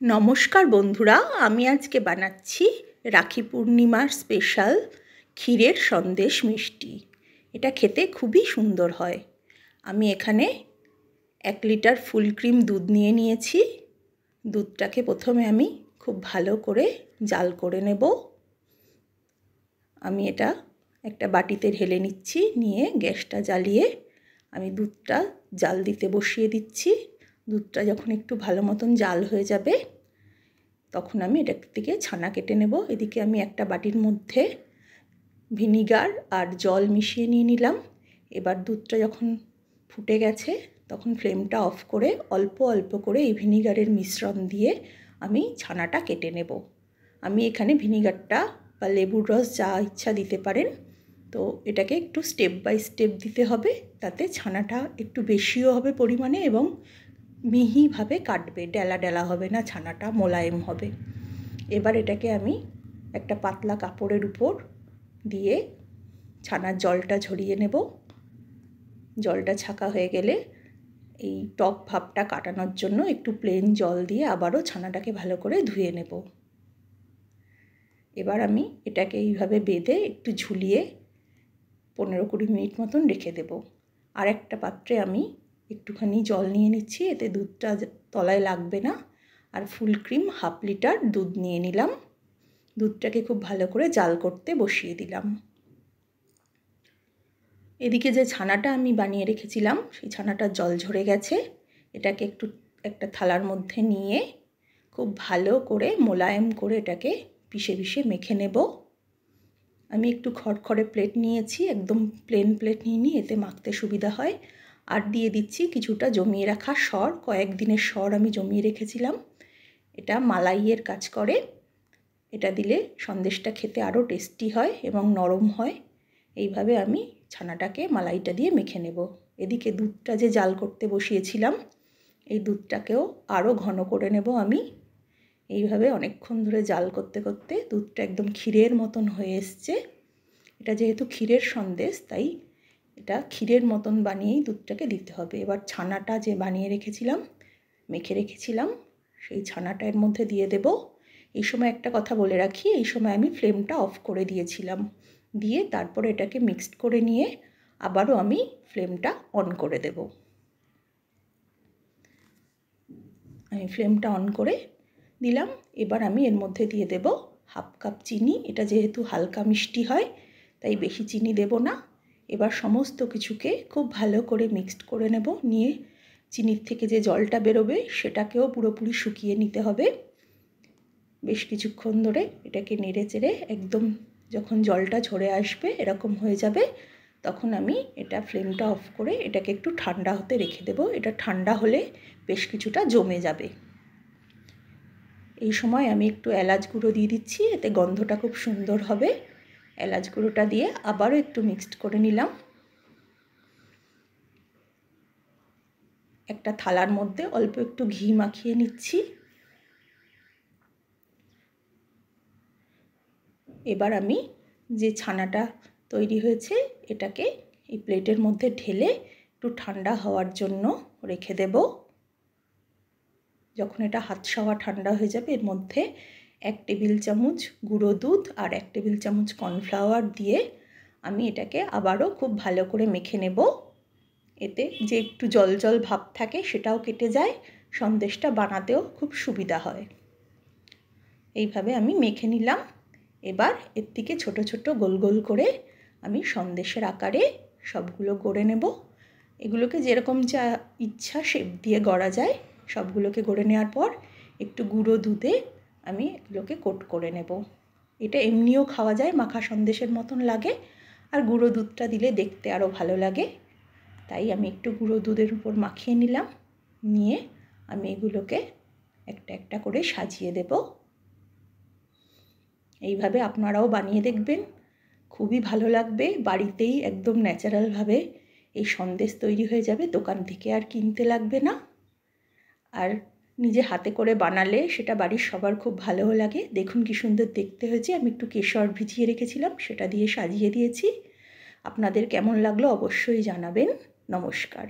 নমস্কার বন্ধুরা, আমি আজকে বানাচ্ছি রাখি পূর্ণিমার স্পেশাল ক্ষীরের সন্দেশ মিষ্টি। এটা খেতে খুবই সুন্দর হয়। আমি এখানে 1 লিটার ফুল ক্রিম দুধ নিয়ে নিয়েছি। দুধটাকে প্রথমে আমি খুব ভালো করে জাল করে নেব। আমি এটা একটা বাটিতে ঢেলে নিচ্ছি, নিয়ে গ্যাসটা জ্বালিয়ে আমি দুধটা জাল দিতে বসিয়ে দিচ্ছি। দুধটা যখন একটু ভালো মতন জাল হয়ে যাবে তখন আমি এটা থেকে ছানা কেটে নেব। এদিকে আমি একটা বাটির মধ্যে ভিনিগার আর জল মিশিয়ে নিয়ে নিলাম। এবার দুধটা যখন ফুটে গেছে তখন ফ্লেমটা অফ করে অল্প অল্প করে এই ভিনিগারের মিশ্রণ দিয়ে আমি ছানাটা কেটে নেব। আমি এখানে ভিনিগারটা বা লেবুর রস যা ইচ্ছা দিতে পারেন। তো এটাকে একটু স্টেপ বাই স্টেপ দিতে হবে, তাতে ছানাটা একটু বেশিও হবে পরিমাণে এবং মিহিভাবে কাটবে, ডেলা ডেলা হবে না, ছানাটা মোলায়েম হবে। এবার এটাকে আমি একটা পাতলা কাপড়ের উপর দিয়ে ছানার জলটা ঝরিয়ে নেব। জলটা ছাকা হয়ে গেলে এই টক ভাবটা কাটানোর জন্য একটু প্লেন জল দিয়ে আবারও ছানাটাকে ভালো করে ধুয়ে নেব। এবার আমি এটাকে এইভাবে বেঁধে একটু ঝুলিয়ে 15-20 মিনিট মতন রেখে দেব। আর একটা পাত্রে আমি একটুখানি জল নিয়ে নিচ্ছি, এতে দুধটা তলায় লাগবে না। আর ফুল ক্রিম 1/2 লিটার দুধ নিয়ে নিলাম। দুধটাকে খুব ভালো করে জাল করতে বসিয়ে দিলাম। এদিকে যে ছানাটা আমি বানিয়ে রেখেছিলাম সেই ছানাটার জল ঝরে গেছে। এটাকে একটু একটা থালার মধ্যে নিয়ে খুব ভালো করে মোলায়েম করে এটাকে পিষে পিষে মেখে নেব। আমি একটু খড়খড়ে প্লেট নিয়েছি, একদম প্লেন প্লেট নিইনি, এতে মাখতে সুবিধা হয়। আর দিয়ে দিচ্ছি কিছুটা জমিয়ে রাখা সর, কয়েকদিনের সর আমি জমিয়ে রেখেছিলাম। এটা মালাইয়ের কাজ করে। এটা দিলে সন্দেশটা খেতে আরও টেস্টি হয় এবং নরম হয়। এইভাবে আমি ছানাটাকে মালাইটা দিয়ে মেখে নেব। এদিকে দুধটা যে জাল করতে বসিয়েছিলাম এই দুধটাকেও আরও ঘন করে নেব আমি। এইভাবে অনেকক্ষণ ধরে জাল করতে করতে দুধটা একদম ক্ষীরের মতন হয়ে এসছে। এটা যেহেতু ক্ষীরের সন্দেশ তাই এটা ক্ষীরের মতন বানিয়েই দুধটাকে দিতে হবে। এবার ছানাটা যে বানিয়ে রেখেছিলাম, মেখে রেখেছিলাম, সেই ছানাটা এর মধ্যে দিয়ে দেব। এই সময় একটা কথা বলে রাখি, এই সময় আমি ফ্লেমটা অফ করে দিয়েছিলাম। দিয়ে তারপরে এটাকে মিক্সড করে নিয়ে আবারও আমি ফ্লেমটা অন করে দেব। আমি ফ্লেমটা অন করে দিলাম। এবার আমি এর মধ্যে দিয়ে দেব 1/2 কাপ চিনি। এটা যেহেতু হালকা মিষ্টি হয় তাই বেশি চিনি দেব না। এবার সমস্ত কিছুকে খুব ভালো করে মিক্সড করে নেব। নিয়ে চিনির থেকে যে জলটা বেরোবে সেটাকেও পুরোপুরি শুকিয়ে নিতে হবে। বেশ কিছুক্ষণ ধরে এটাকে নেড়ে চেড়ে একদম যখন জলটা ঝরে আসবে এরকম হয়ে যাবে তখন আমি এটা ফ্লেমটা অফ করে এটাকে একটু ঠান্ডা হতে রেখে দেব। এটা ঠান্ডা হলে বেশ কিছুটা জমে যাবে। এই সময় আমি একটু এলাচ গুঁড়ো দিয়ে দিচ্ছি, এতে গন্ধটা খুব সুন্দর হবে। এলাচ গুঁড়োটা দিয়ে আবারও একটু মিক্সড করে নিলাম। একটা থালার মধ্যে অল্প একটু ঘি মাখিয়ে নিচ্ছি। এবার আমি যে ছানাটা তৈরি হয়েছে এটাকে এই প্লেটের মধ্যে ঢেলে একটু ঠান্ডা হওয়ার জন্য রেখে দেব। যখন এটা হাত সওয়া ঠান্ডা হয়ে যাবে এর মধ্যে 1 টেবিল চামচ গুঁড়ো দুধ আর 1 টেবিল চামচ কর্নফ্লাওয়ার দিয়ে আমি এটাকে আবারও খুব ভালো করে মেখে নেব। এতে যে একটু জল জল ভাব থাকে সেটাও কেটে যায়, সন্দেশটা বানাতেও খুব সুবিধা হয়। এইভাবে আমি মেখে নিলাম। এবার এর থেকে ছোট ছোট গোল গোল করে আমি সন্দেশের আকারে সবগুলো গড়ে নেব। এগুলোকে যেরকম যা ইচ্ছা শেপ দিয়ে গড়া যায়। সবগুলোকে গড়ে নেওয়ার পর একটু গুঁড়ো দুধে আমি এগুলোকে কোট করে নেব। এটা এমনিও খাওয়া যায়, মাখা সন্দেশের মতন লাগে, আর গুঁড়ো দুধটা দিলে দেখতে আরও ভালো লাগে। তাই আমি একটু গুঁড়ো দুধের উপর মাখিয়ে নিলাম। নিয়ে আমি এগুলোকে একটা একটা করে সাজিয়ে দেব। এইভাবে আপনারাও বানিয়ে দেখবেন, খুবই ভালো লাগবে। বাড়িতেই একদম ন্যাচারালভাবে এই সন্দেশ তৈরি হয়ে যাবে, দোকান থেকে আর কিনতে লাগবে না। আর নিজে হাতে করে বানালে সেটা বাড়ির সবার খুব ভালো লাগে। দেখুন কি সুন্দর দেখতে হয়েছে। আমি একটু কেশর ভিজিয়ে রেখেছিলাম, সেটা দিয়ে সাজিয়ে দিয়েছি। আপনাদের কেমন লাগলো অবশ্যই জানাবেন। নমস্কার।